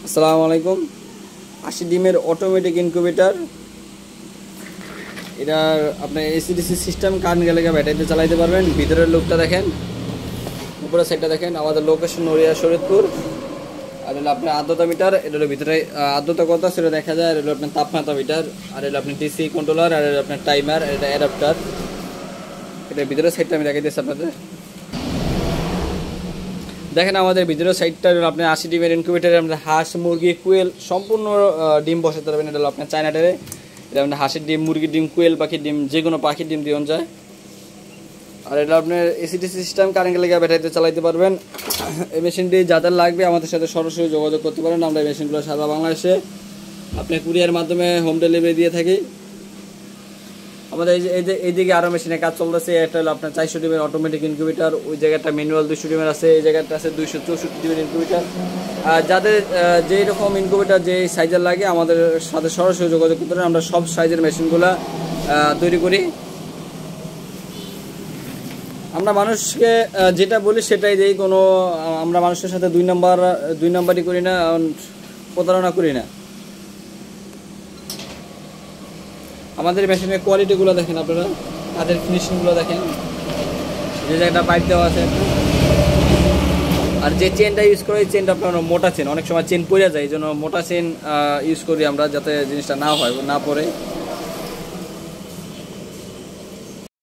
আসসালামু আলাইকুম। 80 ডিমের অটোমেটিক ইনকিউবেটর। এটার আপনার এসিডিসি সিস্টেম, কারেন্ট গেলে ব্যাটারিতে চালাইতে পারবেন। ভিতরের লুকটা দেখেন, উপরের সাইডটা দেখেন। আমাদের লোকেশন নড়িয়া শরীয়তপুর। আর হলো আপনার আর্দ্রতা মিটার, এটা হলো ভিতরে আর্দ্রতা কত সেটা দেখা যায়। আর হলো আপনার তাপমাত্রা মিটার, আর হলো আপনার ডিসি কন্ট্রোলার, আর হলো আপনার টাইমার, আর এটা অ্যাডাপ্টার। এটা ভিতরের সাইডটা আমি দেখাই দিচ্ছি আপনাদের। দেখেন আমাদের ভিতরের সাইডটা হলো আপনার 80 ডিমের ইনকিউবেটারে আমরা হাঁস, মুরগি, কুয়েল সম্পূর্ণ ডিম বসাতে পারবেন। এটা হলো আপনার চায়নাটারে। এটা আপনার হাঁসের ডিম, মুরগির ডিম, কুয়েল পাখির ডিম, যে কোনো পাখির ডিম দিয়ে যায়। আর এটা আপনার এসিডিসি সিস্টেম, কারেন্ট লেগে ব্যাটারিতে চালাইতে পারবেন। এই মেশিনটি যাদের লাগবে আমাদের সাথে সরাসরি যোগাযোগ করতে পারেন। আমরা এই মেশিনগুলো সারা বাংলাদেশে আপনার কুরিয়ার মাধ্যমে হোম ডেলিভারি দিয়ে থাকি। আমাদের এইদিকে আরও মেশিনের কাজ চলতেছে। একটা হলো আপনার 400 ডিমের অটোমেটিক ইনকিউবেটর, ওই জায়গাটা ম্যানুয়াল 200 ডিমের আছে, এই জায়গাটা আছে 264 ডিমের ইনকিউবেটর। আর যাদের যেই রকম ইনকিউবেটর যে সাইজের লাগে আমাদের সাথে সরাসরি যোগাযোগ করতে পারেন। আমরা সব সাইজের মেশিনগুলো তৈরি করি। আমরা মানুষকে যেটা বলি সেটাই দিই। আমরা মানুষের সাথে দুই নাম্বারই করি না, প্রতারণা করি না। আমাদের মেশিনের কোয়ালিটিগুলো দেখেন আপনারা, কাজের ফিনিশিংগুলো দেখেন। যে জায়গাটা পাইপ দেওয়া আছে, আর যে চেনটা ইউজ করি এই চেনটা আপনার মোটা চেন। অনেক সময় চেন পড়ে যায়, এই জন্য মোটা চেন ইউজ করি আমরা, যাতে জিনিসটা না পড়ে।